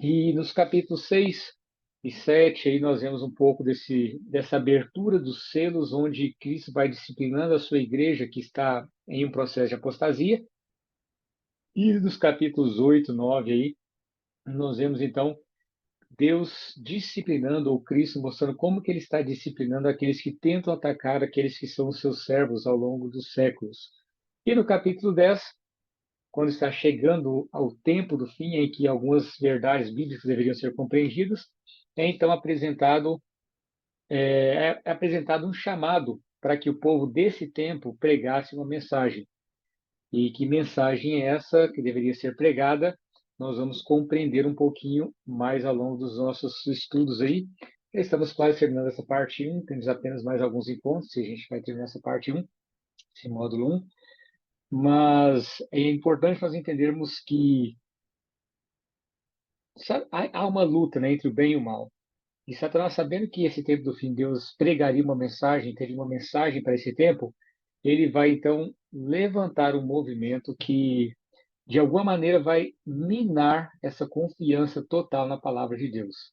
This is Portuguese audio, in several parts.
E nos capítulos 6 e 7 aí nós vemos um pouco dessa abertura dos selos, onde Cristo vai disciplinando a sua igreja, que está em um processo de apostasia. E nos capítulos 8, 9 aí, nós vemos então Deus disciplinando, ou Cristo mostrando como que ele está disciplinando aqueles que tentam atacar aqueles que são os seus servos ao longo dos séculos. E no capítulo 10, quando está chegando ao tempo do fim, em que algumas verdades bíblicas deveriam ser compreendidas, é então é apresentado um chamado para que o povo desse tempo pregasse uma mensagem. E que mensagem é essa que deveria ser pregada? Nós vamos compreender um pouquinho mais ao longo dos nossos estudos aí. Já estamos quase terminando essa parte 1, temos apenas mais alguns encontros, e a gente vai terminar essa parte 1, esse módulo 1. Mas é importante nós entendermos que sabe, há uma luta, né, entre o bem e o mal. E Satanás, sabendo que esse tempo do fim Deus pregaria uma mensagem, teria uma mensagem para esse tempo, ele vai então levantar um movimento que de alguma maneira vai minar essa confiança total na palavra de Deus.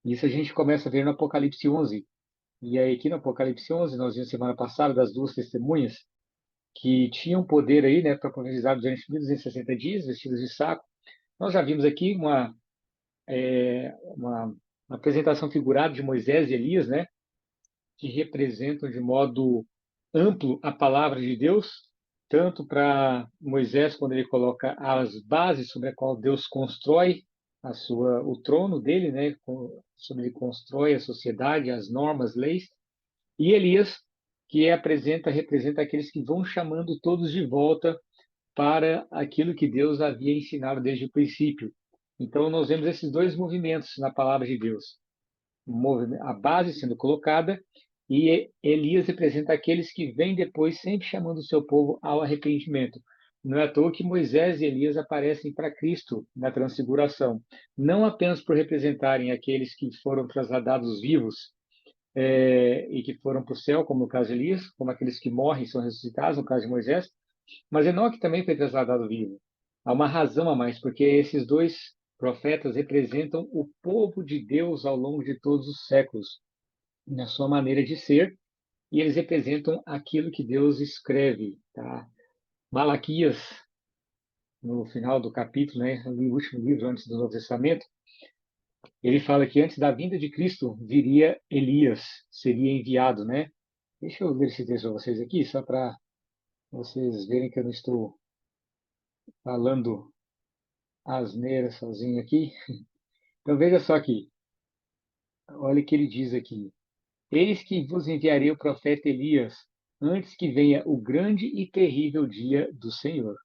Isso a gente começa a ver no Apocalipse 11. E aí aqui no Apocalipse 11, nós vimos semana passada das duas testemunhas que tinham poder aí, né, para profetizar durante 1260 dias, vestidos de saco. Nós já vimos aqui uma apresentação figurada de Moisés e Elias, né, que representam de modo amplo a palavra de Deus, tanto para Moisés, quando ele coloca as bases sobre a qual Deus constrói o trono dele, né, sobre ele constrói a sociedade, as normas, leis, e Elias, que representa aqueles que vão chamando todos de volta para aquilo que Deus havia ensinado desde o princípio. Então, nós vemos esses dois movimentos na palavra de Deus a base sendo colocada, e Elias representa aqueles que vêm depois, sempre chamando o seu povo ao arrependimento. Não é à toa que Moisés e Elias aparecem para Cristo na transfiguração, não apenas por representarem aqueles que foram trasladados vivos e que foram para o céu, como no caso de Elias, como aqueles que morrem e são ressuscitados, no caso de Moisés, mas Enoque também foi trasladado vivo. Há uma razão a mais, porque esses dois profetas representam o povo de Deus ao longo de todos os séculos, na sua maneira de ser, e eles representam aquilo que Deus escreve. Tá? Malaquias, no final do capítulo, né, o último livro antes do Novo Testamento, ele fala que antes da vinda de Cristo viria Elias, seria enviado, né? Deixa eu ler esse texto para vocês aqui, só para vocês verem que eu não estou falando asneira sozinho aqui. Então veja só aqui, olha o que ele diz aqui. Eis que vos enviarei o profeta Elias, antes que venha o grande e terrível dia do Senhor.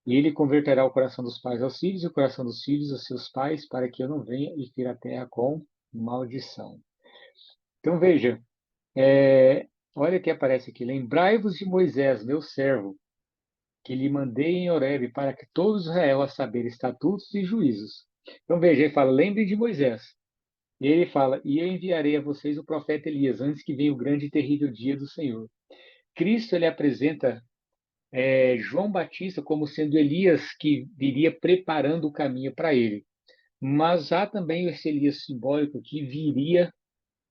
E ele converterá o coração dos pais aos filhos e o coração dos filhos aos seus pais, para que eu não venha e fira a terra com maldição. Então veja, é, olha o que aparece aqui. Lembrai-vos de Moisés, meu servo, que lhe mandei em Horebe, para que todos Israel a saber estatutos e juízos. Então veja, ele fala, lembre de Moisés. E ele fala: E eu enviarei a vocês o profeta Elias, antes que venha o grande e terrível dia do Senhor. Cristo ele apresenta João Batista como sendo Elias que viria preparando o caminho para ele. Mas há também esse Elias simbólico que viria,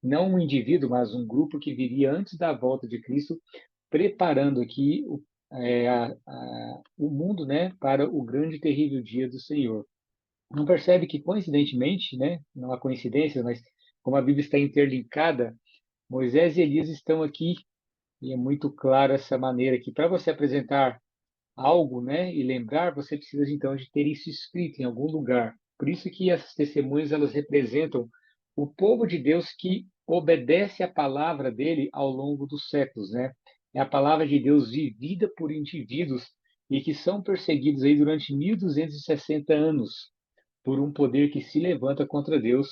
não um indivíduo, mas um grupo que viria antes da volta de Cristo, preparando aqui o mundo, né, para o grande e terrível dia do Senhor. Não percebe que, coincidentemente, né, não há coincidências, mas como a Bíblia está interlinkada, Moisés e Elias estão aqui, e é muito claro essa maneira que para você apresentar algo, né, e lembrar, você precisa então de ter isso escrito em algum lugar. Por isso que essas testemunhas elas representam o povo de Deus que obedece à palavra dele ao longo dos séculos, né? É a palavra de Deus vivida por indivíduos e que são perseguidos aí durante 1260 anos por um poder que se levanta contra Deus.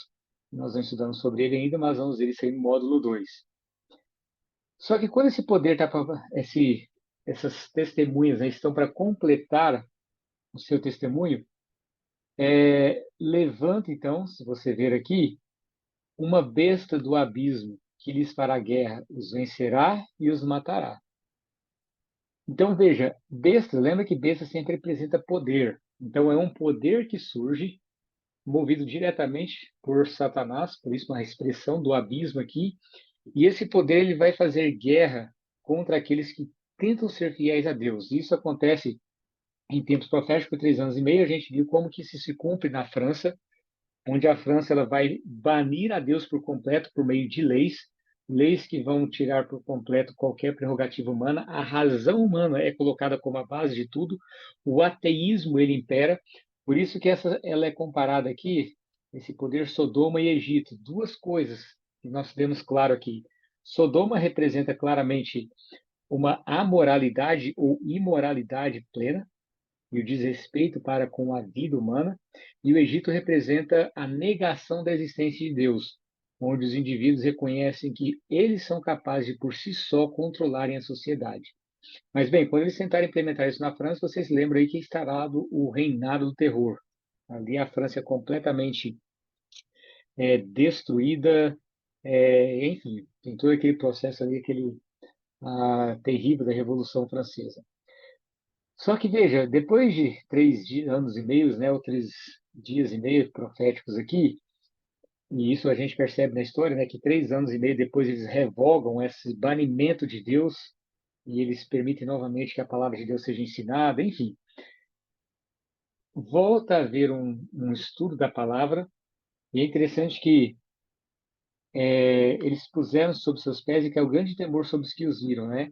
Nós não estudamos sobre ele ainda, mas vamos ver isso aí no módulo 2. Só que quando esse poder está essas testemunhas, né, estão para completar o seu testemunho, levanta então, se você ver aqui, uma besta do abismo que lhes fará guerra, os vencerá e os matará. Então veja, besta, lembra que besta sempre representa poder. Então é um poder que surge, movido diretamente por Satanás, por isso uma expressão do abismo aqui, e esse poder ele vai fazer guerra contra aqueles que tentam ser fiéis a Deus. Isso acontece em tempos proféticos, por 3 anos e meio. A gente viu como que isso se cumpre na França, onde a França ela vai banir a Deus por completo por meio de leis, leis que vão tirar por completo qualquer prerrogativa humana. A razão humana é colocada como a base de tudo. O ateísmo ele impera. Por isso que ela é comparada aqui, esse poder Sodoma e Egito, duas coisas que nós temos claro aqui. Sodoma representa claramente uma amoralidade ou imoralidade plena, e o desrespeito para com a vida humana, e o Egito representa a negação da existência de Deus, onde os indivíduos reconhecem que eles são capazes de por si só controlarem a sociedade. Mas bem, quando eles tentaram implementar isso na França, vocês lembram aí que estará o reinado do terror. Ali a França é completamente destruída, enfim, tem todo aquele processo ali, aquele terrível da Revolução Francesa. Só que veja, depois de 3 anos e meio, né, ou 3 dias e meio proféticos aqui, e isso a gente percebe na história, né, que 3 anos e meio depois eles revogam esse banimento de Deus e eles permitem novamente que a palavra de Deus seja ensinada, enfim, volta a haver um estudo da palavra e é interessante que eles puseram sobre seus pés e caiu grande temor sobre os que os viram, né?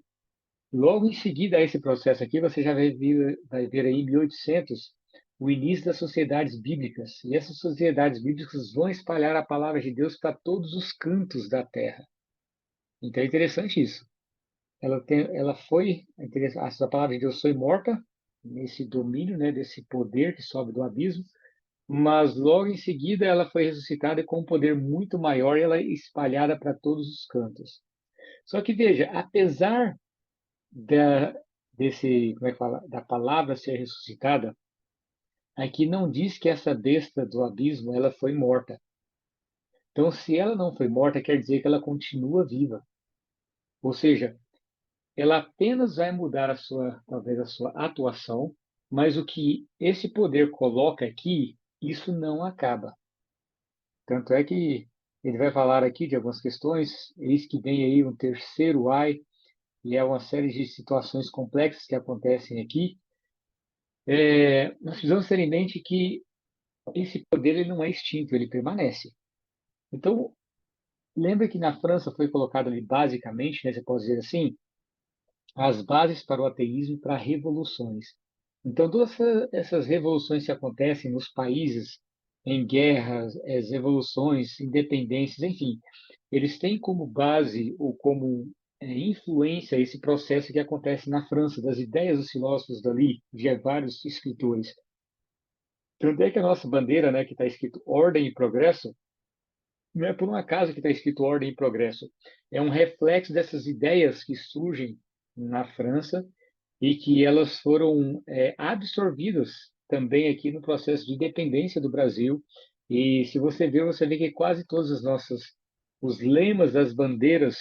Logo em seguida a esse processo aqui, você já vai ver aí em 1800 o início das sociedades bíblicas. E essas sociedades bíblicas vão espalhar a palavra de Deus para todos os cantos da terra. Então é interessante isso. Ela foi, a palavra de Deus foi morta nesse domínio, né, desse poder que sobe do abismo, mas logo em seguida ela foi ressuscitada com um poder muito maior e ela é espalhada para todos os cantos. Só que veja, apesar da, como é que fala, da palavra ser ressuscitada, aqui não diz que essa besta do abismo ela foi morta. Então, se ela não foi morta, quer dizer que ela continua viva. Ou seja, ela apenas vai mudar talvez a sua atuação, mas o que esse poder coloca aqui, isso não acaba. Tanto é que ele vai falar aqui de algumas questões, eis que vem aí um terceiro ai, e é uma série de situações complexas que acontecem aqui. Nós precisamos ter em mente que esse poder ele não é extinto, ele permanece. Então, lembra que na França foi colocado ali basicamente, né, você pode dizer assim, as bases para o ateísmo e para revoluções. Então, todas essas revoluções que acontecem nos países, em guerras, as revoluções, independências, enfim, eles têm como base ou como influência esse processo que acontece na França, das ideias dos filósofos dali, de vários escritores. Tanto é que a nossa bandeira, né, que está escrito Ordem e Progresso, não é por um acaso que está escrito Ordem e Progresso. É um reflexo dessas ideias que surgem na França e que elas foram absorvidas também aqui no processo de independência do Brasil. E se você vê que quase todos os lemas das bandeiras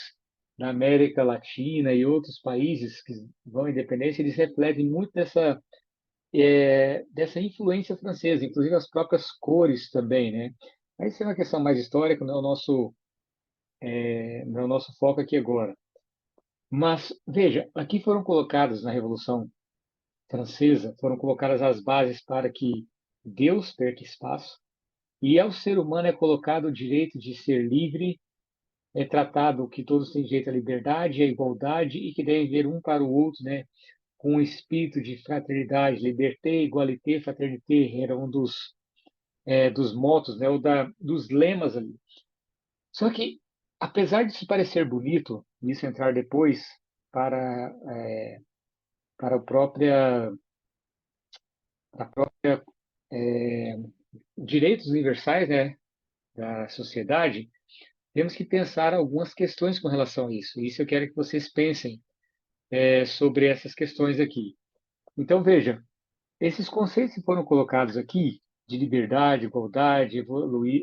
da América Latina e outros países que vão à independência, eles refletem muito dessa influência francesa, inclusive as próprias cores também, né? Mas isso é uma questão mais histórica, não é o nosso foco aqui agora. Mas, veja, aqui foram colocadas na Revolução Francesa, foram colocadas as bases para que Deus perca espaço e ao ser humano é colocado o direito de ser livre, é tratado que todos têm direito à liberdade, à igualdade e que devem ver um para o outro, né? Com um espírito de fraternidade, liberté, igualité, fraternité, era um dos motos, né, ou dos lemas ali. Só que, apesar de se parecer bonito, isso entrar depois para, para a própria direitos universais, né, da sociedade, temos que pensar algumas questões com relação a isso. Isso eu quero que vocês pensem sobre essas questões aqui. Então, veja, esses conceitos que foram colocados aqui, de liberdade, igualdade,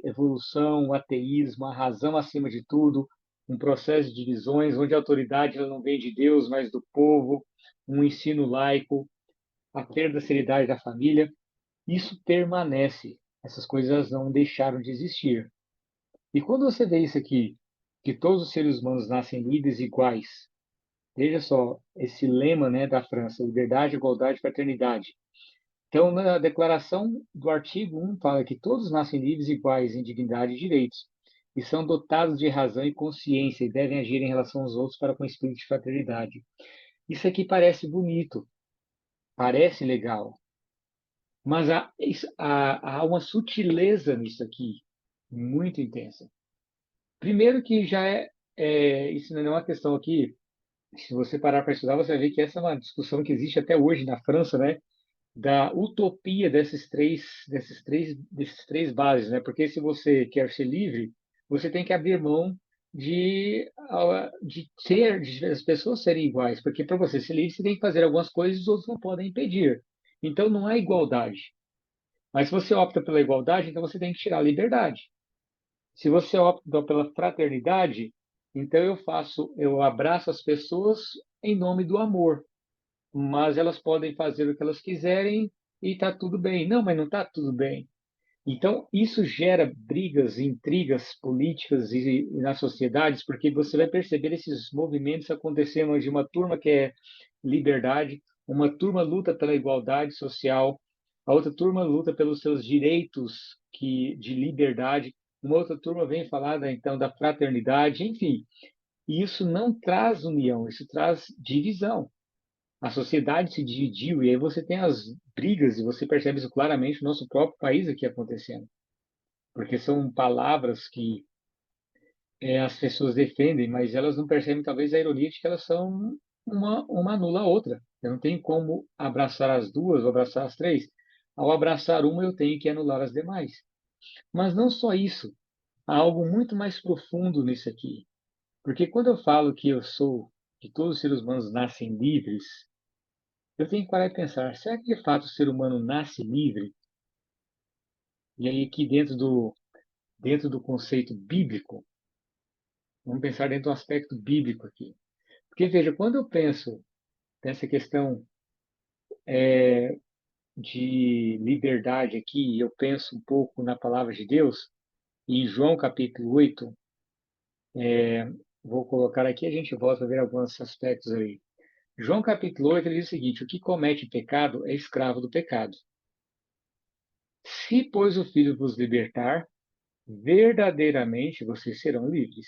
evolução, ateísmo, a razão acima de tudo, um processo de divisões onde a autoridade ela não vem de Deus, mas do povo, um ensino laico, a perda da seriedade da família, isso permanece. Essas coisas não deixaram de existir. E quando você vê isso aqui, que todos os seres humanos nascem livres e iguais, veja só esse lema, né, da França: liberdade, igualdade, fraternidade. Então, na declaração do artigo 1 fala que todos nascem livres e iguais em dignidade e direitos, e são dotados de razão e consciência e devem agir em relação aos outros para com espírito de fraternidade. Isso aqui parece bonito, parece legal, mas há uma sutileza nisso aqui, muito intensa. Primeiro que já isso não é uma questão aqui, se você parar para estudar, você vai ver que essa é uma discussão que existe até hoje na França, né? Da utopia desses três bases, né? Porque se você quer ser livre, você tem que abrir mão de as pessoas serem iguais, porque para você ser livre, você tem que fazer algumas coisas e os outros não podem impedir. Então não há igualdade. Mas se você opta pela igualdade, então você tem que tirar a liberdade. Se você opta pela fraternidade, então eu abraço as pessoas em nome do amor, mas elas podem fazer o que elas quiserem e está tudo bem. Não, mas não está tudo bem. Então, isso gera brigas, intrigas políticas e nas sociedades, porque você vai perceber esses movimentos acontecendo onde uma turma quer liberdade, uma turma luta pela igualdade social, a outra turma luta pelos seus direitos de liberdade, uma outra turma vem falar então da fraternidade, enfim. E isso não traz união, isso traz divisão. A sociedade se dividiu e aí você tem as brigas e você percebe isso claramente no nosso próprio país aqui acontecendo, porque são palavras que as pessoas defendem, mas elas não percebem talvez a ironia de que elas são uma anula a outra. Eu não tenho como abraçar as duas ou abraçar as três. Ao abraçar uma, eu tenho que anular as demais. Mas não só isso, há algo muito mais profundo nisso aqui. Porque quando eu falo que todos os seres humanos nascem livres, eu tenho que parar e pensar, será que de fato o ser humano nasce livre? E aí aqui dentro do conceito bíblico, vamos pensar dentro do aspecto bíblico aqui. Porque veja, quando eu penso nessa questão de liberdade aqui, eu penso um pouco na palavra de Deus, em João capítulo 8, vou colocar aqui, a gente volta a ver alguns aspectos aí. João capítulo 8 ele diz o seguinte: o que comete pecado é escravo do pecado. Se, pois, o Filho vos libertar, verdadeiramente vocês serão livres.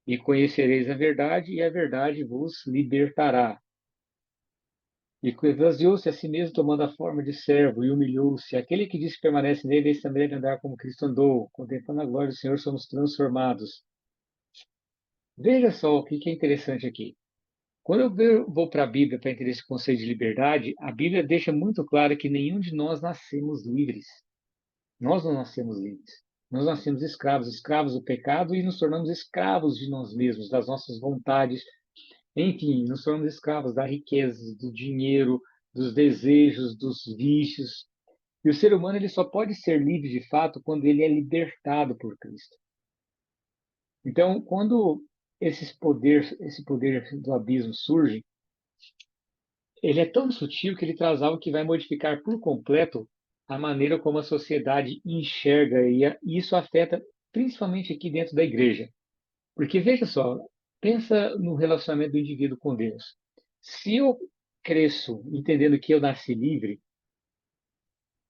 E conhecereis a verdade, e a verdade vos libertará. E esvaziou-se a si mesmo, tomando a forma de servo, e humilhou-se. Aquele que disse que permanece nele, esse também deve andar como Cristo andou. Contemplando a glória do Senhor, somos transformados. Veja só o que é interessante aqui. Quando eu vou para a Bíblia para entender esse conceito de liberdade, a Bíblia deixa muito claro que nenhum de nós nascemos livres. Nós não nascemos livres. Nós nascemos escravos, escravos do pecado e nos tornamos escravos de nós mesmos, das nossas vontades. Enfim, nos tornamos escravos da riqueza, do dinheiro, dos desejos, dos vícios. E o ser humano ele só pode ser livre de fato quando ele é libertado por Cristo. Então, quando esse poder do abismo surge, ele é tão sutil que ele traz algo que vai modificar por completo a maneira como a sociedade enxerga e isso afeta principalmente aqui dentro da igreja. Porque veja só, pensa no relacionamento do indivíduo com Deus. Se eu cresço entendendo que eu nasci livre,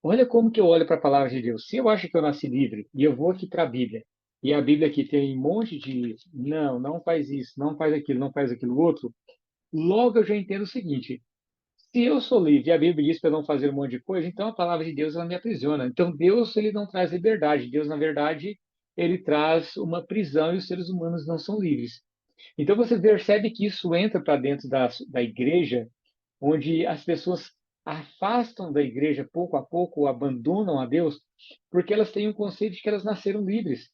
olha como que eu olho para a palavra de Deus. Se eu acho que eu nasci livre e eu vou aqui para a Bíblia, e a Bíblia aqui tem um monte de não, não faz isso, não faz aquilo, não faz aquilo outro, logo eu já entendo o seguinte: se eu sou livre e a Bíblia diz para eu não fazer um monte de coisa, então a palavra de Deus ela me aprisiona. Então Deus ele não traz liberdade. Deus, na verdade, ele traz uma prisão e os seres humanos não são livres. Então você percebe que isso entra para dentro da igreja, onde as pessoas afastam da igreja pouco a pouco, ou abandonam a Deus, porque elas têm o conceito de que elas nasceram livres.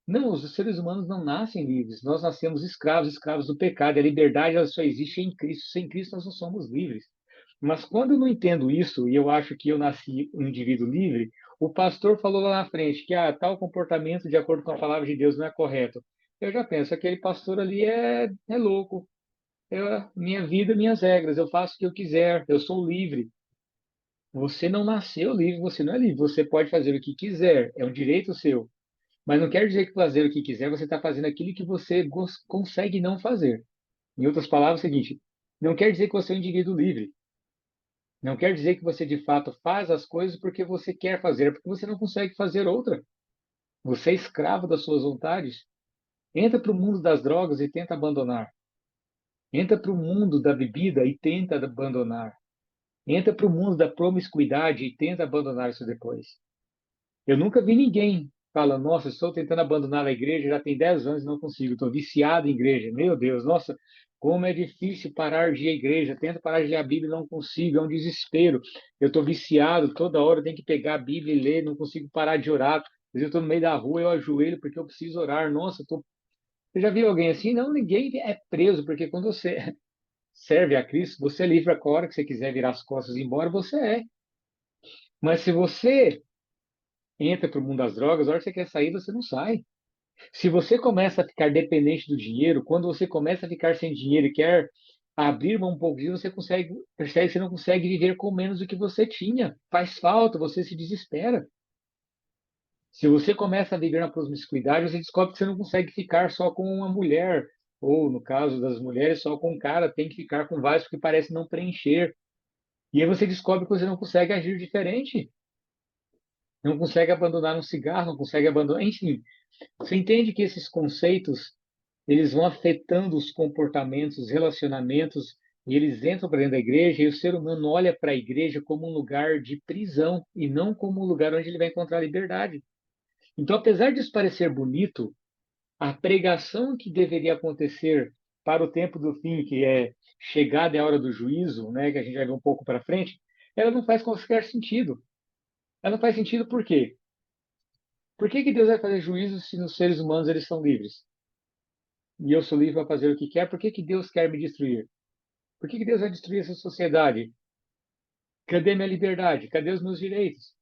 Não, os seres humanos não nascem livres. Nós nascemos escravos, escravos do pecado. A liberdade ela só existe em Cristo. Sem Cristo nós não somos livres. Mas quando eu não entendo isso e eu acho que eu nasci um indivíduo livre, o pastor falou lá na frente que tal comportamento, de acordo com a palavra de Deus, não é correto. Eu já penso, aquele pastor ali é louco. Minha vida, minhas regras. Eu faço o que eu quiser. Eu sou livre. Você não nasceu livre, você não é livre. Você pode fazer o que quiser, é um direito seu. Mas não quer dizer que fazer o que quiser, você está fazendo aquilo que você consegue não fazer. Em outras palavras, é o seguinte: não quer dizer que você é um indivíduo livre. Não quer dizer que você de fato faz as coisas porque você quer fazer, é porque você não consegue fazer outra. Você é escravo das suas vontades. Entra para o mundo das drogas e tenta abandonar. Entra para o mundo da bebida e tenta abandonar. Entra para o mundo da promiscuidade e tenta abandonar isso depois. Eu nunca vi ninguém falando, nossa, estou tentando abandonar a igreja, já tem 10 anos e não consigo, estou viciado em igreja. Meu Deus, nossa, como é difícil parar de ir à igreja, tento parar de ler a Bíblia e não consigo, é um desespero. Eu estou viciado, toda hora eu tenho que pegar a Bíblia e ler, não consigo parar de orar. Às vezes eu estou no meio da rua, eu ajoelho porque eu preciso orar. Nossa, você já viu alguém assim? Não, ninguém é preso, porque quando você serve a Cristo, você é livre a hora que você quiser virar as costas e ir embora, você é. Mas se você entra para o mundo das drogas, a hora que você quer sair, você não sai. Se você começa a ficar dependente do dinheiro, quando você começa a ficar sem dinheiro e quer abrir mão um pouquinho, você percebe que você não consegue viver com menos do que você tinha. Faz falta, você se desespera. Se você começa a viver na promiscuidade, você descobre que você não consegue ficar só com uma mulher, ou no caso das mulheres, só com um cara, tem que ficar com vários porque parece não preencher. E aí você descobre que você não consegue agir diferente, não consegue abandonar um cigarro, não consegue abandonar, enfim. Você entende que esses conceitos eles vão afetando os comportamentos, os relacionamentos, e eles entram para dentro da igreja e o ser humano olha para a igreja como um lugar de prisão e não como um lugar onde ele vai encontrar liberdade. Então, apesar disso parecer bonito, a pregação que deveria acontecer para o tempo do fim, que é chegada a hora do juízo, né, que a gente vai ver um pouco para frente, ela não faz qualquer sentido. Ela não faz sentido por quê? Por que que Deus vai fazer juízo se os seres humanos eles são livres? E eu sou livre para fazer o que quer? Por que que Deus quer me destruir? Por que que Deus vai destruir essa sociedade? Cadê minha liberdade? Cadê os meus direitos?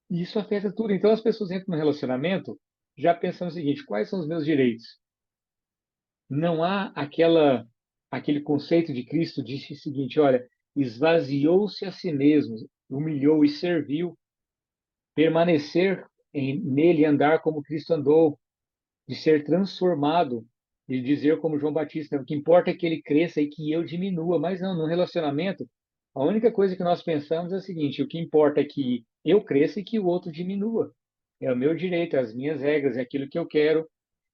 E isso afeta tudo. Então as pessoas entram no relacionamento já pensando o seguinte: quais são os meus direitos? Não há aquele conceito de Cristo disse o seguinte: olha, esvaziou-se a si mesmo, humilhou e serviu, permanecer nele, andar como Cristo andou, de ser transformado e dizer como João Batista, o que importa é que ele cresça e que eu diminua. Mas não, no relacionamento, a única coisa que nós pensamos é o seguinte: o que importa é que eu cresça e que o outro diminua. É o meu direito, é as minhas regras, é aquilo que eu quero.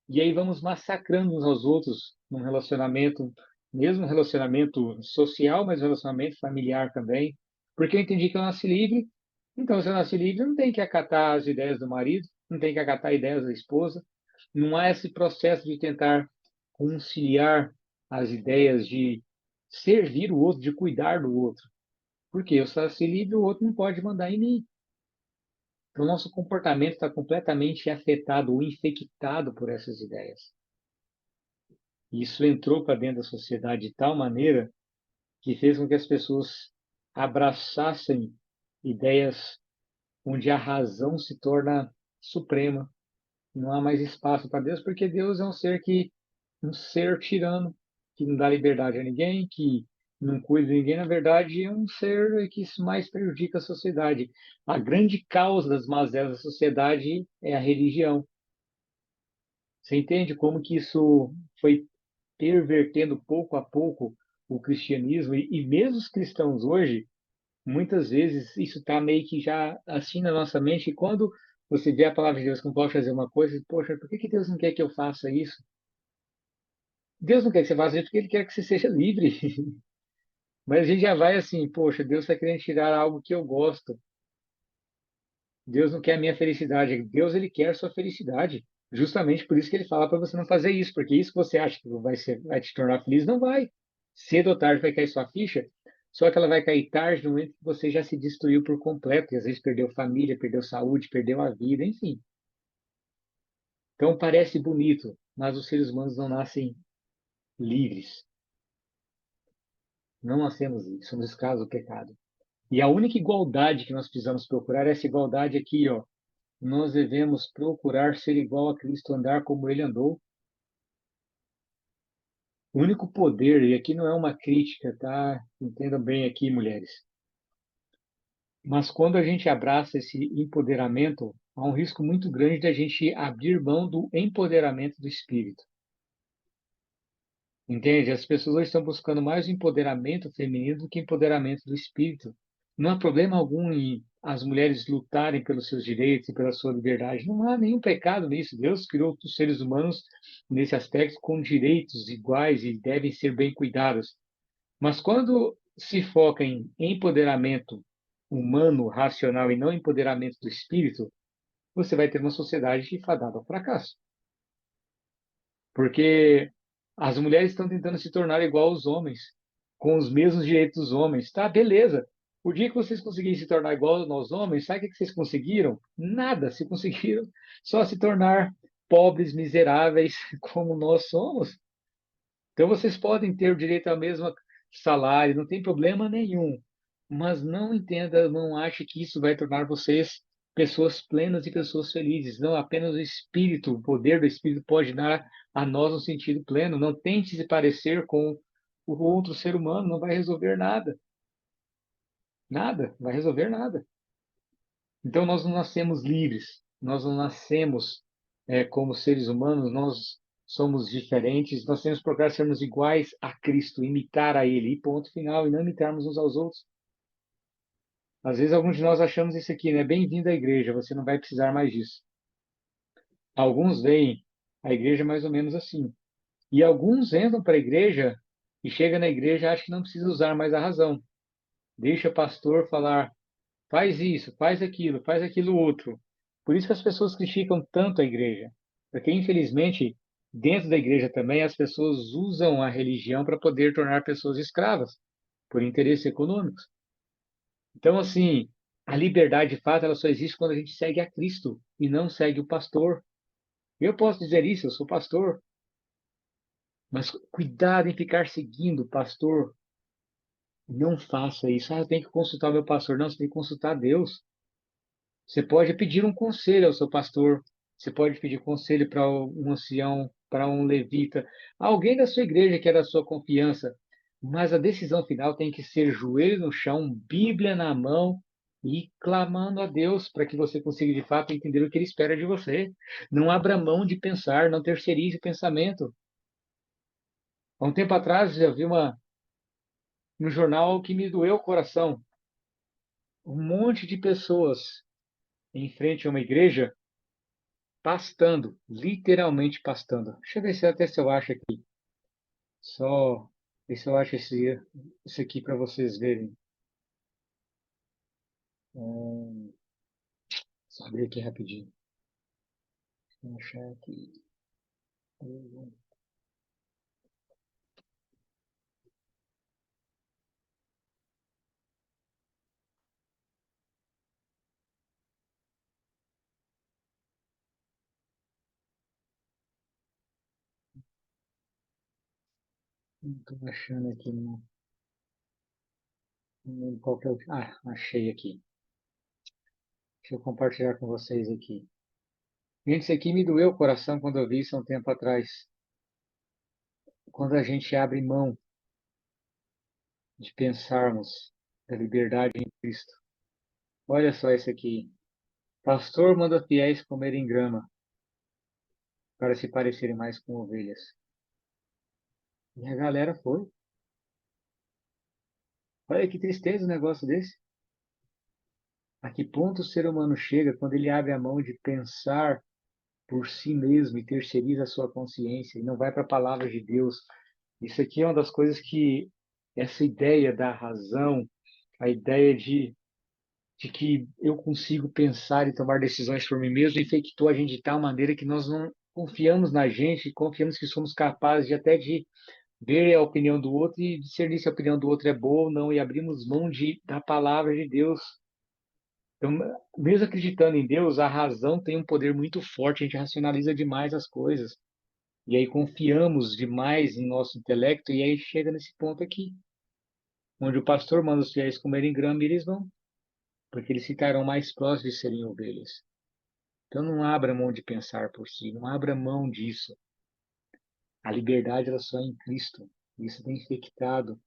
E aí vamos massacrando uns aos outros num relacionamento, mesmo um relacionamento social, mas um relacionamento familiar também. Porque eu entendi que eu nasci livre, então se eu nasci livre, eu não tenho que acatar as ideias do marido, não tenho que acatar ideias da esposa. Não há esse processo de tentar conciliar as ideias de servir o outro, de cuidar do outro. Porque eu só nasci livre, o outro não pode mandar em mim. Então, o nosso comportamento está completamente afetado ou infectado por essas ideias. Isso entrou para dentro da sociedade de tal maneira que fez com que as pessoas abraçassem ideias onde a razão se torna suprema. Não há mais espaço para Deus, porque Deus é um ser tirano, que não dá liberdade a ninguém, que não cuida de ninguém. Na verdade, é um ser que mais prejudica a sociedade. A grande causa das mazelas da sociedade é a religião. Você entende como que isso foi pervertendo pouco a pouco o cristianismo e mesmo os cristãos hoje, muitas vezes isso está meio que já assim na nossa mente. E quando você vê a palavra de Deus como pode fazer uma coisa, poxa, por que que Deus não quer que eu faça isso? Deus não quer que você faça isso porque Ele quer que você seja livre. Mas a gente já vai assim, poxa, Deus está querendo tirar algo que eu gosto. Deus não quer a minha felicidade. Deus ele quer a sua felicidade. Justamente por isso que ele fala para você não fazer isso, porque isso que você acha que vai te tornar feliz, não vai. Cedo ou tarde vai cair sua ficha, só que ela vai cair tarde no momento que você já se destruiu por completo, e às vezes perdeu família, perdeu saúde, perdeu a vida, enfim. Então parece bonito, mas os seres humanos não nascem livres. Não nascemos livres, somos escravos do pecado. E a única igualdade que nós precisamos procurar é essa igualdade aqui, ó. Nós devemos procurar ser igual a Cristo, andar como ele andou. O único poder, e aqui não é uma crítica, tá? Entendam bem aqui, mulheres. Mas quando a gente abraça esse empoderamento, há um risco muito grande de a gente abrir mão do empoderamento do espírito. Entende? As pessoas hoje estão buscando mais o empoderamento feminino do que empoderamento do espírito. Não há problema algum em as mulheres lutarem pelos seus direitos e pela sua liberdade. Não há nenhum pecado nisso. Deus criou os seres humanos nesse aspecto com direitos iguais e devem ser bem cuidados. Mas quando se foca em empoderamento humano, racional e não empoderamento do espírito, você vai ter uma sociedade fadada ao fracasso. Porque as mulheres estão tentando se tornar igual aos homens, com os mesmos direitos dos homens. Tá, beleza. O dia que vocês conseguirem se tornar igual aos homens, sabe o que vocês conseguiram? Nada. Se conseguiram só se tornar pobres, miseráveis, como nós somos. Então vocês podem ter o direito ao mesmo salário, não tem problema nenhum. Mas não entenda, não ache que isso vai tornar vocês pessoas plenas e pessoas felizes. Não, apenas o Espírito, o poder do Espírito pode dar a nós um sentido pleno. Não tente se parecer com o outro ser humano, não vai resolver nada. Nada, não vai resolver nada. Então nós não nascemos livres, nós não nascemos como seres humanos, nós somos diferentes, nós temos que procurar sermos iguais a Cristo, imitar a Ele, e ponto final, e não imitarmos uns aos outros. Às vezes alguns de nós achamos isso aqui, né? Bem-vindo à igreja, você não vai precisar mais disso. Alguns veem a igreja mais ou menos assim. E alguns entram para a igreja e chegam na igreja e acham que não precisa usar mais a razão. Deixa o pastor falar, faz aquilo outro. Por isso que as pessoas criticam tanto a igreja. Porque, infelizmente, dentro da igreja também, as pessoas usam a religião para poder tornar pessoas escravas, por interesses econômicos. Então, assim, a liberdade de fato ela só existe quando a gente segue a Cristo e não segue o pastor. Eu posso dizer isso, eu sou pastor, mas cuidado em ficar seguindo o pastor. Não faça isso. Ah, eu tenho que consultar o meu pastor. Não, você tem que consultar Deus. Você pode pedir um conselho ao seu pastor, você pode pedir conselho para um ancião, para um levita, alguém da sua igreja que é da sua confiança, mas a decisão final tem que ser joelho no chão, Bíblia na mão e clamando a Deus para que você consiga de fato entender o que Ele espera de você. Não abra mão de pensar, não terceirize o pensamento. Há um tempo atrás eu vi no jornal que me doeu o coração. Um monte de pessoas em frente a uma igreja pastando, literalmente pastando. Deixa eu ver se até se eu acho aqui. Só ver se eu acho esse aqui para vocês verem. Só abrir aqui rapidinho. Vou achar aqui. Não estou achando aqui, não. Não lembro qual que é o. Ah, achei aqui. Deixa eu compartilhar com vocês aqui. Gente, isso aqui me doeu o coração quando eu vi isso há um tempo atrás. Quando a gente abre mão de pensarmos da liberdade em Cristo. Olha só isso aqui. Pastor manda fiéis comerem grama para se parecerem mais com ovelhas. E a galera foi. Olha que tristeza um negócio desse. A que ponto o ser humano chega quando ele abre a mão de pensar por si mesmo e terceiriza a sua consciência e não vai para a palavra de Deus? Isso aqui é uma das coisas que essa ideia da razão, a ideia de que eu consigo pensar e tomar decisões por mim mesmo, infectou a gente de tal maneira que nós não confiamos na gente, confiamos que somos capazes de até de ver a opinião do outro e discernir se a opinião do outro é boa ou não, e abrimos mão da palavra de Deus. Então, mesmo acreditando em Deus, a razão tem um poder muito forte, a gente racionaliza demais as coisas. E aí confiamos demais em nosso intelecto, e aí chega nesse ponto aqui, onde o pastor manda os fiéis comerem grama e eles vão, porque eles ficarão mais próximos de serem ovelhas. Então não abra mão de pensar por si, não abra mão disso. A liberdade ela só é em Cristo. Isso tem infectado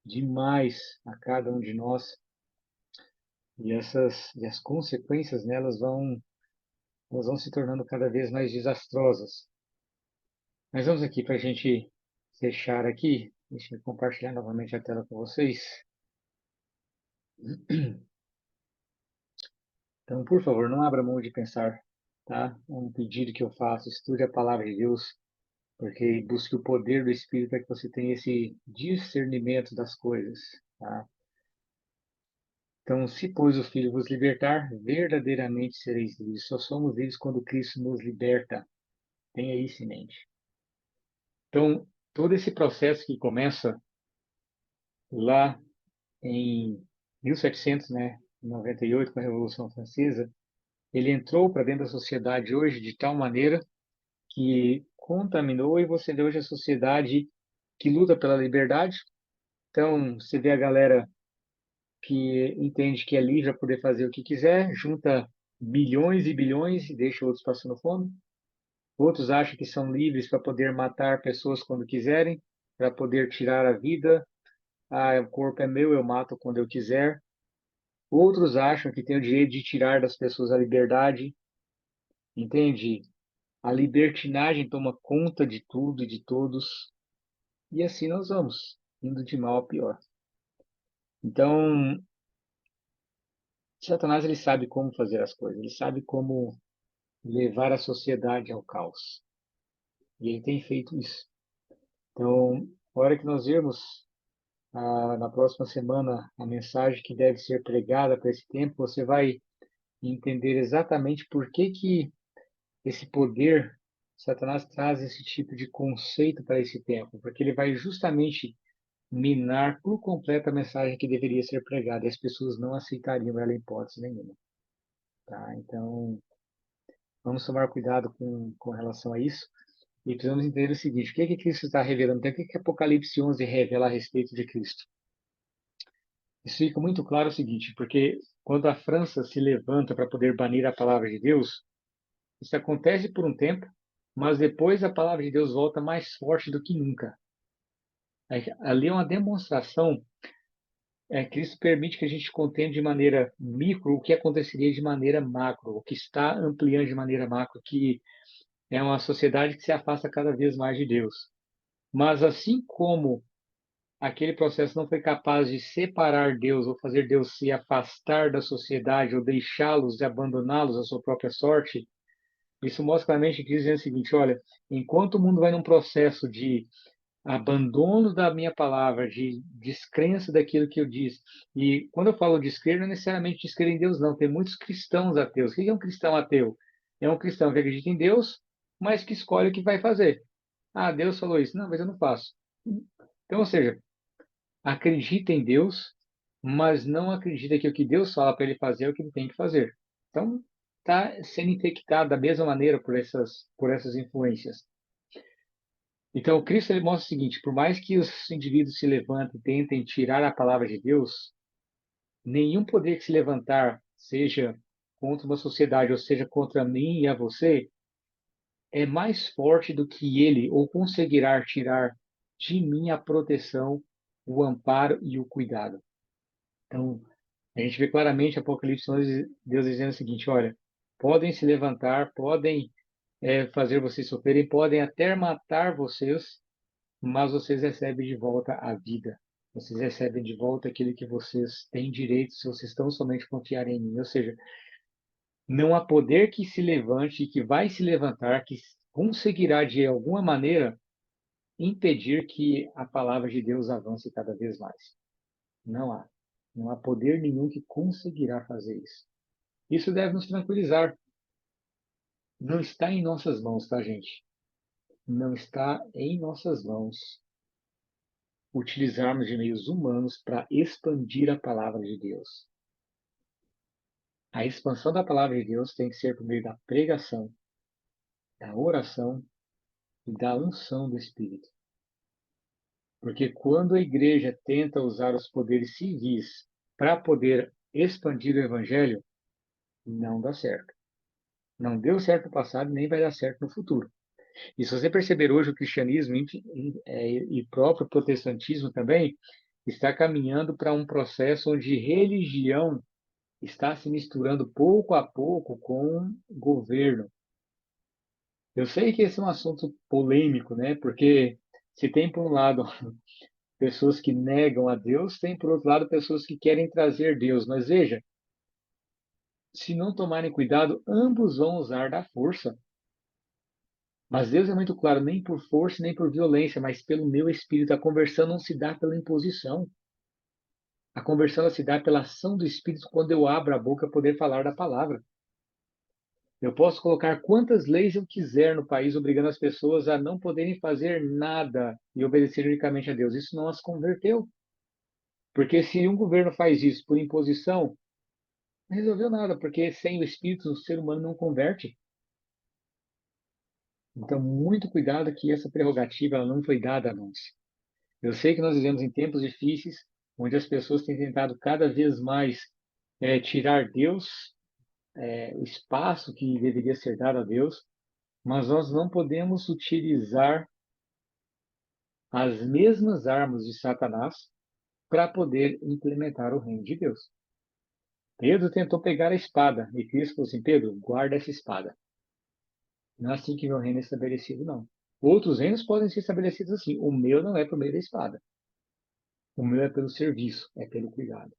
demais a cada um de nós. E as consequências nelas elas vão se tornando cada vez mais desastrosas. Mas vamos aqui para a gente fechar aqui. Deixa eu compartilhar novamente a tela com vocês. Então, por favor, não abra mão de pensar, tá? É um pedido que eu faço, estude a palavra de Deus, porque busque o poder do Espírito para que você tenha esse discernimento das coisas, tá? Então, se pois o Filho vos libertar, verdadeiramente sereis livres. Só somos livres quando Cristo nos liberta. Tenha isso em mente. Então, todo esse processo que começa lá em 1700, né, 98, com a Revolução Francesa, ele entrou para dentro da sociedade hoje de tal maneira que contaminou e você vê hoje a sociedade que luta pela liberdade. Então, você vê a galera que entende que é livre para poder fazer o que quiser, junta bilhões e bilhões e deixa outros passando fome. Outros acham que são livres para poder matar pessoas quando quiserem, para poder tirar a vida. Ah, o corpo é meu, eu mato quando eu quiser. Outros acham que têm o direito de tirar das pessoas a liberdade, entende? A libertinagem toma conta de tudo e de todos, e assim nós vamos, indo de mal a pior. Então, Satanás ele sabe como fazer as coisas, ele sabe como levar a sociedade ao caos, e ele tem feito isso. Então, a hora que nós vermos na próxima semana a mensagem que deve ser pregada para esse tempo, você vai entender exatamente por que que esse poder, Satanás traz esse tipo de conceito para esse tempo, porque ele vai justamente minar por completo a mensagem que deveria ser pregada, e as pessoas não aceitariam ela em hipótese nenhuma. Tá? Então, vamos tomar cuidado com relação a isso, e precisamos entender o seguinte, o que é que Cristo está revelando? Então, o que é que Apocalipse 11 revela a respeito de Cristo? Isso fica muito claro o seguinte, porque quando a França se levanta para poder banir a palavra de Deus, isso acontece por um tempo, mas depois a palavra de Deus volta mais forte do que nunca. Ali é uma demonstração, Cristo permite que a gente contenda de maneira micro o que aconteceria de maneira macro, o que está ampliando de maneira macro, que é uma sociedade que se afasta cada vez mais de Deus. Mas assim como aquele processo não foi capaz de separar Deus ou fazer Deus se afastar da sociedade ou deixá-los e abandoná-los à sua própria sorte, isso mostra claramente que diz o seguinte: olha, enquanto o mundo vai num processo de abandono da minha palavra, de descrença daquilo que eu disse, e quando eu falo descrer, não é necessariamente descrer em Deus, não. Tem muitos cristãos ateus. O que é um cristão ateu? É um cristão que acredita em Deus, mas que escolhe o que vai fazer. Ah, Deus falou isso. Não, mas eu não faço. Então, ou seja, acredita em Deus, mas não acredita que o que Deus fala para ele fazer é o que ele tem que fazer. Então, está sendo infectado da mesma maneira por essas influências. Então, Cristo ele mostra o seguinte: por mais que os indivíduos se levantem e tentem tirar a palavra de Deus, nenhum poder que se levantar, seja contra uma sociedade ou seja contra mim e a você, é mais forte do que ele ou conseguirá tirar de mim a proteção, o amparo e o cuidado. Então, a gente vê claramente Apocalipse 11, Deus dizendo o seguinte: olha, podem se levantar, podem fazer vocês sofrerem, podem até matar vocês, mas vocês recebem de volta a vida. Vocês recebem de volta aquilo que vocês têm direito se vocês estão somente confiarem em mim. Ou seja, não há poder que se levante e que vai se levantar, que conseguirá de alguma maneira impedir que a palavra de Deus avance cada vez mais. Não há. Não há poder nenhum que conseguirá fazer isso. Isso deve nos tranquilizar. Não está em nossas mãos, tá, gente? Não está em nossas mãos utilizarmos de meios humanos para expandir a palavra de Deus. A expansão da palavra de Deus tem que ser por meio da pregação, da oração e da unção do Espírito. Porque quando a igreja tenta usar os poderes civis para poder expandir o evangelho, não dá certo. Não deu certo no passado, nem vai dar certo no futuro. E se você perceber hoje o cristianismo e próprio protestantismo também está caminhando para um processo onde religião está se misturando pouco a pouco com governo. Eu sei que esse é um assunto polêmico, né? Porque se tem, por um lado, pessoas que negam a Deus, tem, por outro lado, pessoas que querem trazer Deus. Mas veja, se não tomarem cuidado, ambos vão usar da força. Mas Deus é muito claro, nem por força, nem por violência, mas pelo meu espírito. A conversão não se dá pela imposição. A conversão ela se dá pela ação do Espírito quando eu abro a boca para poder falar da palavra. Eu posso colocar quantas leis eu quiser no país, obrigando as pessoas a não poderem fazer nada e obedecer unicamente a Deus. Isso não as converteu. Porque se um governo faz isso por imposição, não resolveu nada, porque sem o Espírito o ser humano não converte. Então, muito cuidado que essa prerrogativa ela não foi dada a nós. Eu sei que nós vivemos em tempos difíceis, onde as pessoas têm tentado cada vez mais tirar Deus, o espaço que deveria ser dado a Deus, mas nós não podemos utilizar as mesmas armas de Satanás para poder implementar o reino de Deus. Pedro tentou pegar a espada e Cristo falou assim: Pedro, guarda essa espada. Não é assim que meu reino é estabelecido, não. Outros reinos podem ser estabelecidos assim. O meu não é por meio da espada. O meu é pelo serviço, é pelo cuidado.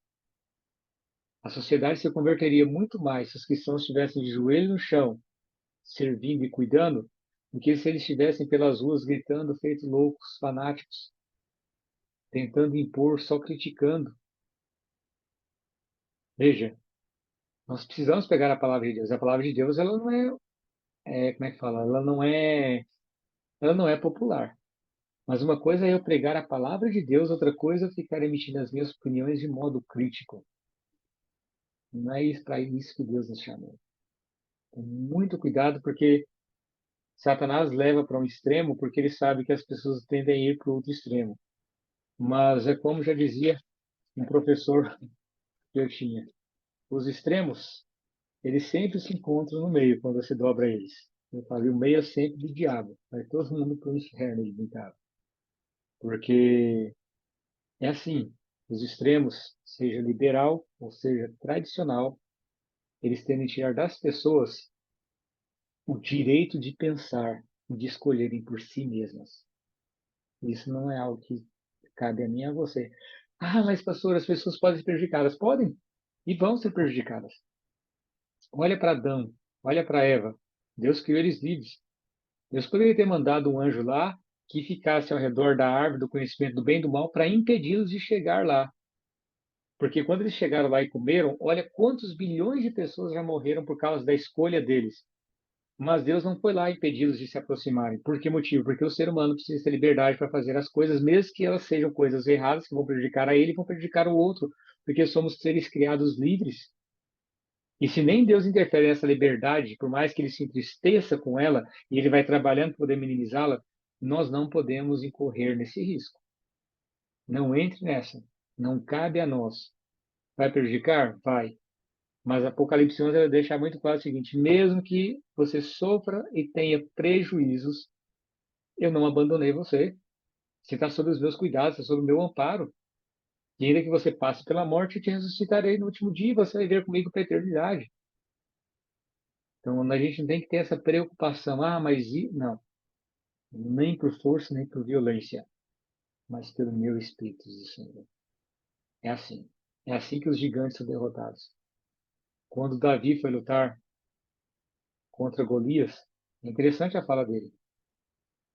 A sociedade se converteria muito mais se os cristãos estivessem de joelho no chão, servindo e cuidando, do que se eles estivessem pelas ruas gritando, feito loucos, fanáticos, tentando impor, só criticando. Veja, nós precisamos pegar a palavra de Deus. A palavra de Deus, ela não como é que fala? Ela não é popular. Mas uma coisa é eu pregar a palavra de Deus, outra coisa é eu ficar emitindo as minhas opiniões de modo crítico. Não é isso para isso que Deus nos chamou. Com muito cuidado, porque Satanás leva para um extremo, porque ele sabe que as pessoas tendem a ir para o outro extremo. Mas é como já dizia um professor que eu tinha, os extremos, eles sempre se encontram no meio, quando você dobra eles. Eu falei, o meio é sempre do diabo, vai todo mundo para o inferno, ele brincava. Porque é assim, os extremos, seja liberal ou seja tradicional, eles tendem a tirar das pessoas o direito de pensar e de escolherem por si mesmas. Isso não é algo que cabe a mim e a você. Ah, mas pastor, as pessoas podem ser prejudicadas. Podem e vão ser prejudicadas. Olha para Adão, olha para Eva. Deus criou eles livres. Deus poderia ter mandado um anjo lá que ficasse ao redor da árvore do conhecimento do bem e do mal para impedi-los de chegar lá. Porque quando eles chegaram lá e comeram, olha quantos bilhões de pessoas já morreram por causa da escolha deles. Mas Deus não foi lá impedi-los de se aproximarem. Por que motivo? Porque o ser humano precisa ter liberdade para fazer as coisas, mesmo que elas sejam coisas erradas, que vão prejudicar a ele e vão prejudicar o outro. Porque somos seres criados livres. E se nem Deus interfere nessa liberdade, por mais que ele se entristeça com ela e ele vai trabalhando para poder minimizá-la, nós não podemos incorrer nesse risco. Não entre nessa. Não cabe a nós. Vai prejudicar? Vai. Mas Apocalipse 11 vai deixar muito claro o seguinte: mesmo que você sofra e tenha prejuízos, eu não abandonei você. Você está sob os meus cuidados, está sob o meu amparo. E ainda que você passe pela morte, eu te ressuscitarei no último dia e você vai ver comigo para a eternidade. Então, a gente não tem que ter essa preocupação. Ah, mas não. Nem por força, nem por violência, mas pelo meu espírito, diz o Senhor. É assim. É assim que os gigantes são derrotados. Quando Davi foi lutar contra Golias, é interessante a fala dele.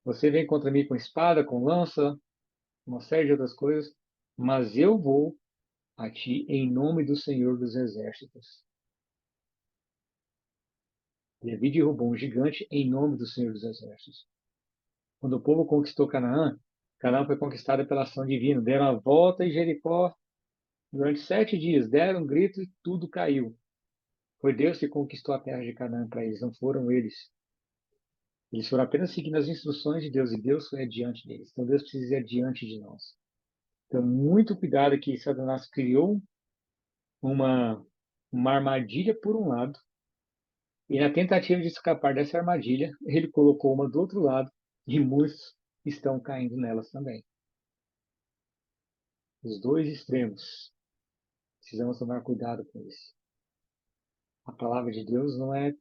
Você vem contra mim com espada, com lança, uma série de outras coisas, mas eu vou a ti em nome do Senhor dos Exércitos. Davi derrubou um gigante em nome do Senhor dos Exércitos. Quando o povo conquistou Canaã, Canaã foi conquistada pela ação divina. Deram a volta em Jericó durante 7 dias, deram um grito e tudo caiu. Foi Deus que conquistou a terra de Canaã para eles, não foram eles. Eles foram apenas seguindo as instruções de Deus e Deus foi adiante deles. Então Deus precisa ir adiante de nós. Então, muito cuidado que Satanás criou uma, uma armadilha por um lado, e na tentativa de escapar dessa armadilha, ele colocou uma do outro lado, e muitos estão caindo nelas também. Os dois extremos. Precisamos tomar cuidado com isso. A palavra de Deus não é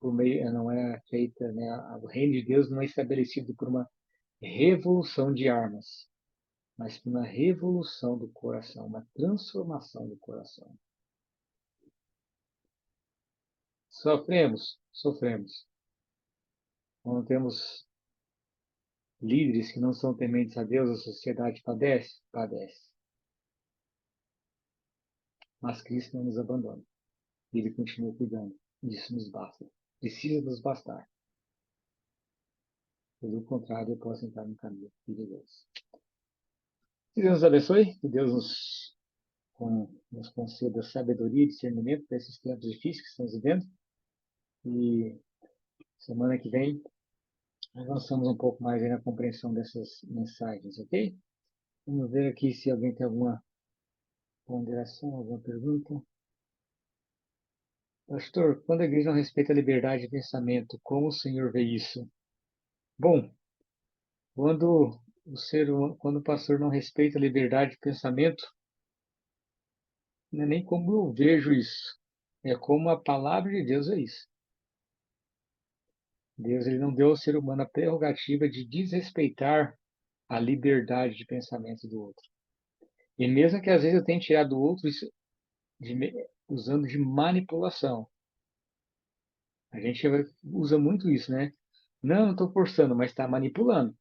por meio, não é feita, né? O reino de Deus não é estabelecido por uma revolução de armas, mas por uma revolução do coração, uma transformação do coração. Sofremos. Quando temos líderes que não são tementes a Deus, a sociedade padece. Mas Cristo não nos abandona. Ele continua cuidando. Isso nos basta. Precisa nos bastar. Pelo contrário, eu posso entrar no caminho perigoso. Que Deus nos abençoe, que Deus nos conceda sabedoria e discernimento para esses tempos difíceis que estamos vivendo. E semana que vem avançamos um pouco mais aí na compreensão dessas mensagens, ok? Vamos ver aqui se alguém tem alguma ponderação, alguma pergunta. Pastor, quando a igreja não respeita a liberdade de pensamento, como o senhor vê isso? Bom, quando quando o pastor não respeita a liberdade de pensamento, não é nem como eu vejo isso, é como a palavra de Deus é isso. Deus ele não deu ao ser humano a prerrogativa de desrespeitar a liberdade de pensamento do outro. E mesmo que às vezes eu tenha tirado do outro isso usando de manipulação. A gente usa muito isso, né? Não estou forçando, mas está manipulando.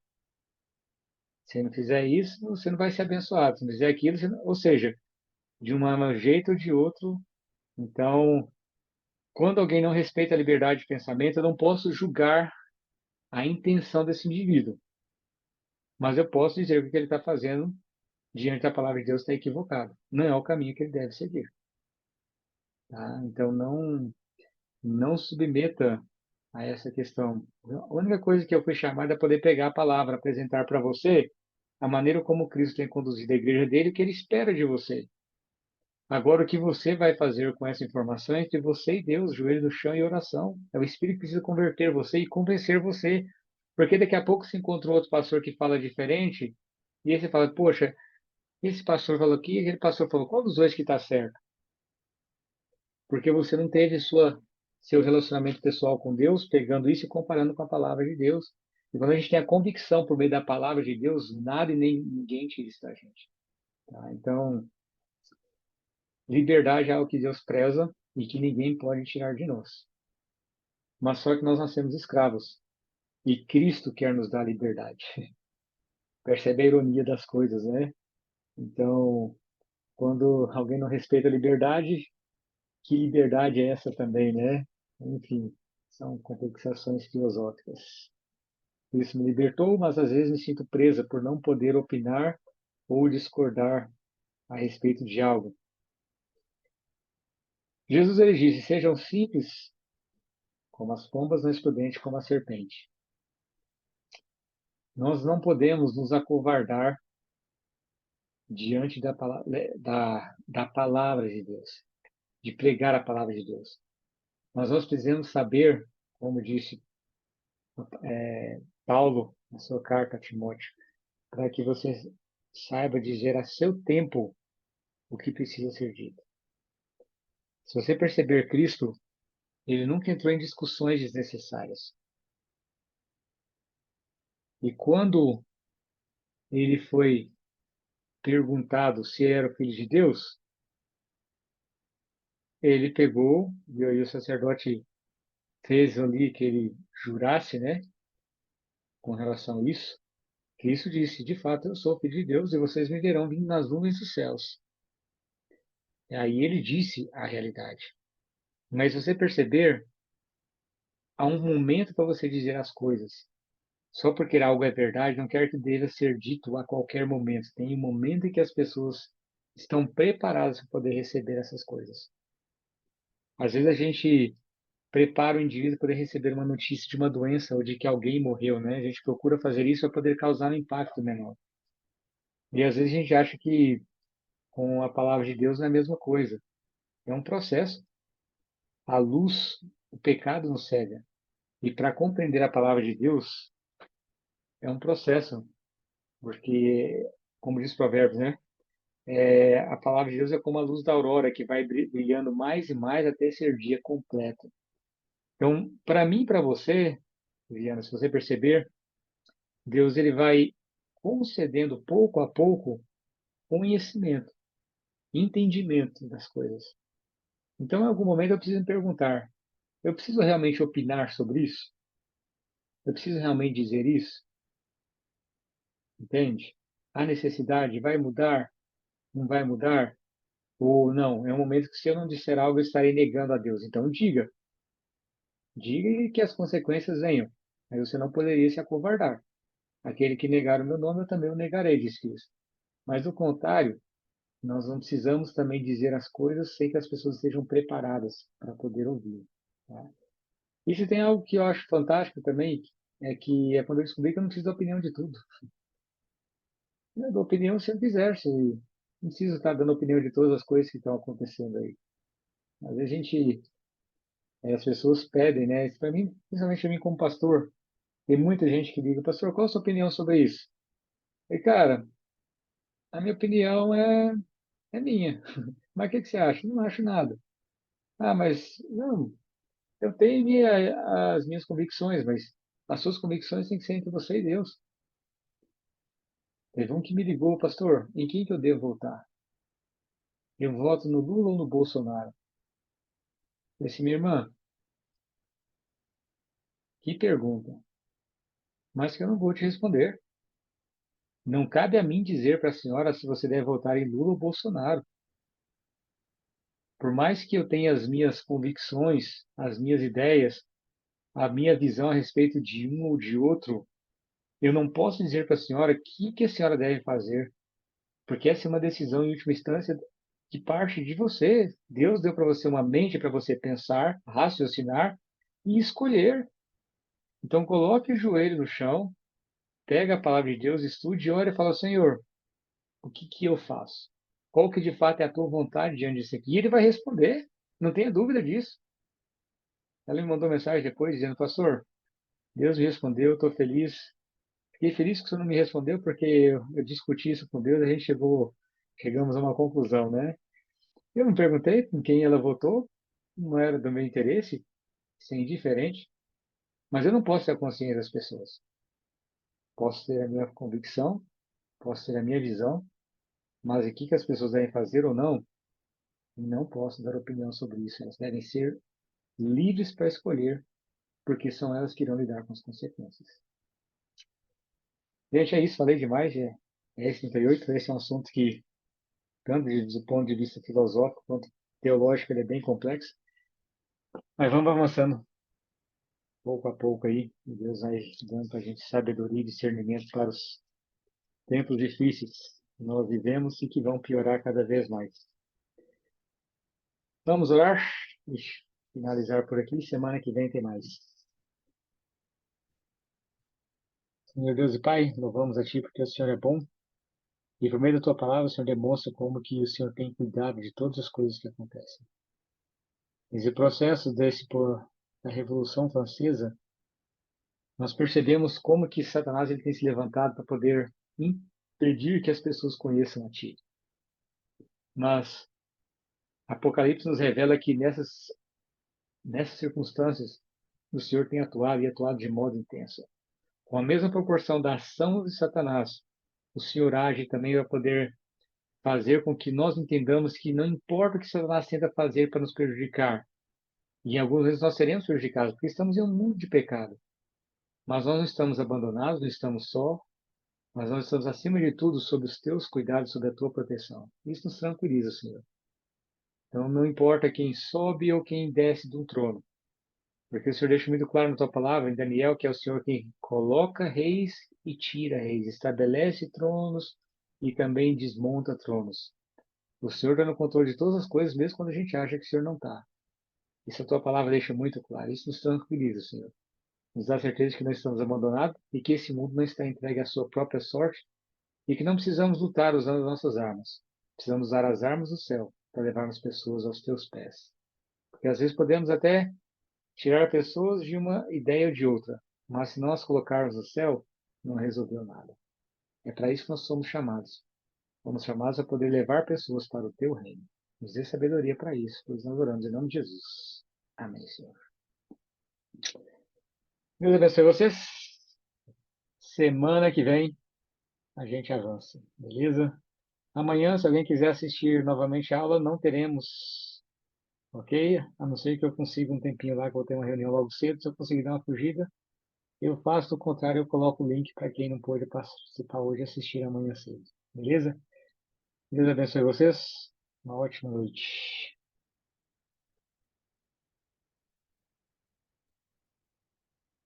Se não fizer isso, você não vai ser abençoado. Se não fizer aquilo, ou seja, de um jeito ou de outro. Então, quando alguém não respeita a liberdade de pensamento, eu não posso julgar a intenção desse indivíduo. Mas eu posso dizer que o que ele está fazendo diante da palavra de Deus está equivocado. Não é o caminho que ele deve seguir. Tá? Então, não submeta a essa questão. A única coisa que eu fui chamado é poder pegar a palavra, apresentar para você a maneira como Cristo tem conduzido a igreja dele, o que ele espera de você. Agora, o que você vai fazer com essa informação é entre você e Deus, joelho no chão e oração. É o Espírito que precisa converter você e convencer você. Porque daqui a pouco se encontra um outro pastor que fala diferente, e aí você fala, poxa, esse pastor falou aqui, aquele pastor falou, qual dos dois que está certo? Porque você não teve seu relacionamento pessoal com Deus, pegando isso e comparando com a palavra de Deus. E quando a gente tem a convicção por meio da palavra de Deus, nada e nem ninguém tira isso da gente. Tá? Então, liberdade é algo que Deus preza e que ninguém pode tirar de nós. Mas só que nós nascemos escravos. E Cristo quer nos dar liberdade. Percebe a ironia das coisas, né? Então, quando alguém não respeita a liberdade, que liberdade é essa também, né? Enfim, são complexações filosóficas. Isso me libertou, mas às vezes me sinto presa por não poder opinar ou discordar a respeito de algo. Jesus ele disse: sejam simples como as pombas, mas prudentes como a serpente. Nós não podemos nos acovardar diante da palavra de Deus, de pregar a palavra de Deus. Mas nós precisamos saber, como disse Paulo na sua carta a Timóteo, para que você saiba dizer a seu tempo o que precisa ser dito. Se você perceber Cristo, ele nunca entrou em discussões desnecessárias. E quando ele foi perguntado se era o Filho de Deus, ele pegou, e aí o sacerdote fez ali que ele jurasse, né, com relação a isso. Cristo disse: de fato, eu sou o Filho de Deus e vocês me verão vindo nas nuvens dos céus. E aí ele disse a realidade. Mas se você perceber, há um momento para você dizer as coisas. Só porque algo é verdade, não quer que deva ser dito a qualquer momento. Tem um momento em que as pessoas estão preparadas para poder receber essas coisas. Às vezes a gente prepara o indivíduo para poder receber uma notícia de uma doença ou de que alguém morreu, né? A gente procura fazer isso para poder causar um impacto menor. E às vezes a gente acha que com a palavra de Deus não é a mesma coisa. É um processo. A luz, o pecado nos cega. E para compreender a palavra de Deus, é um processo. Porque, como diz o Provérbios, né? A palavra de Deus é como a luz da aurora, que vai brilhando mais e mais até ser dia completo. Então, para mim e para você, Viviana, se você perceber, Deus ele vai concedendo pouco a pouco conhecimento, entendimento das coisas. Então, em algum momento eu preciso me perguntar, eu preciso realmente opinar sobre isso? Eu preciso realmente dizer isso? Entende? A necessidade vai mudar? Não vai mudar? Ou não? É um momento que se eu não disser algo, eu estarei negando a Deus. Então, diga. Diga e que as consequências venham. Aí você não poderia se acovardar. Aquele que negar o meu nome, eu também o negarei, diz Cristo. Mas, do contrário, nós não precisamos também dizer as coisas sem que as pessoas estejam preparadas para poder ouvir. Tá? E se tem algo que eu acho fantástico também, é que é quando eu descobri que eu não preciso da opinião de tudo. Eu dou opinião se eu quiser, se não preciso estar dando opinião de todas as coisas que estão acontecendo aí. Às vezes as pessoas pedem, né? Para mim, principalmente para mim como pastor, tem muita gente que liga, pastor, qual a sua opinião sobre isso? E cara, a minha opinião é minha. Mas o que você acha? Não acho nada. Ah, mas não, eu tenho as minhas convicções, mas as suas convicções têm que ser entre você e Deus. Teve um que me ligou, pastor, em quem que eu devo votar? Eu voto no Lula ou no Bolsonaro? Eu disse, minha irmã, que pergunta, mas que eu não vou te responder. Não cabe a mim dizer para a senhora se você deve votar em Lula ou Bolsonaro. Por mais que eu tenha as minhas convicções, as minhas ideias, a minha visão a respeito de um ou de outro, eu não posso dizer para a senhora o que a senhora deve fazer, porque essa é uma decisão, em última instância, que parte de você. Deus deu para você uma mente para você pensar, raciocinar e escolher. Então, coloque o joelho no chão, pega a palavra de Deus, estude, ore e fala, Senhor, o que eu faço? Qual que de fato é a tua vontade diante disso aqui? E ele vai responder, não tenha dúvida disso. Ela me mandou mensagem depois dizendo, pastor, Deus me respondeu, estou feliz. Fiquei feliz que você não me respondeu porque eu discuti isso com Deus, a gente chegamos a uma conclusão, né? Eu não perguntei com quem ela votou, não era do meu interesse, isso é indiferente, mas eu não posso ter a consciência das pessoas. Posso ter a minha convicção, posso ter a minha visão, mas o que as pessoas devem fazer ou não, não posso dar opinião sobre isso. Elas devem ser livres para escolher, porque são elas que irão lidar com as consequências. Gente, é isso, falei demais. É esse 38, esse é um assunto que, tanto do ponto de vista filosófico quanto teológico, ele é bem complexo. Mas vamos avançando pouco a pouco aí. E Deus vai dando para a gente sabedoria e discernimento para os tempos difíceis que nós vivemos e que vão piorar cada vez mais. Vamos orar e finalizar por aqui. Semana que vem tem mais. Senhor Deus e Pai, louvamos a Ti porque o Senhor é bom. E por meio da Tua palavra, o Senhor demonstra como que o Senhor tem cuidado de todas as coisas que acontecem. Nesse processo da Revolução Francesa, nós percebemos como que Satanás ele tem se levantado para poder impedir que as pessoas conheçam a Ti. Mas Apocalipse nos revela que nessas circunstâncias o Senhor tem atuado e atuado de modo intenso. Com a mesma proporção da ação de Satanás, o Senhor age também para poder fazer com que nós entendamos que não importa o que Satanás tenta fazer para nos prejudicar, e em algumas vezes nós seremos prejudicados, porque estamos em um mundo de pecado. Mas nós não estamos abandonados, não estamos só, mas nós estamos acima de tudo sob os teus cuidados, sob a tua proteção. Isso nos tranquiliza, Senhor. Então não importa quem sobe ou quem desce do trono, porque o Senhor deixa muito claro na tua palavra, em Daniel, que é o Senhor quem coloca reis e tira reis, estabelece tronos e também desmonta tronos. O Senhor está no controle de todas as coisas, mesmo quando a gente acha que o Senhor não está. Isso a tua palavra deixa muito claro. Isso nos tranquiliza, Senhor. Nos dá certeza que não estamos abandonados e que esse mundo não está entregue à sua própria sorte e que não precisamos lutar usando as nossas armas. Precisamos usar as armas do céu para levarmos pessoas aos teus pés. Porque às vezes podemos até tirar pessoas de uma ideia ou de outra, mas se nós colocarmos no céu, não resolveu nada. É para isso que nós somos chamados. Fomos chamados a poder levar pessoas para o teu reino. Nos dê sabedoria para isso, pois nós oramos em nome de Jesus. Amém, Senhor. Deus abençoe vocês. Semana que vem a gente avança, beleza? Amanhã, se alguém quiser assistir novamente a aula, não teremos, ok? A não ser que eu consiga um tempinho lá, que eu vou ter uma reunião logo cedo. Se eu conseguir dar uma fugida, eu faço. Do contrário, eu coloco o link para quem não pôde participar hoje assistir amanhã cedo, beleza? Deus abençoe vocês. Uma ótima noite.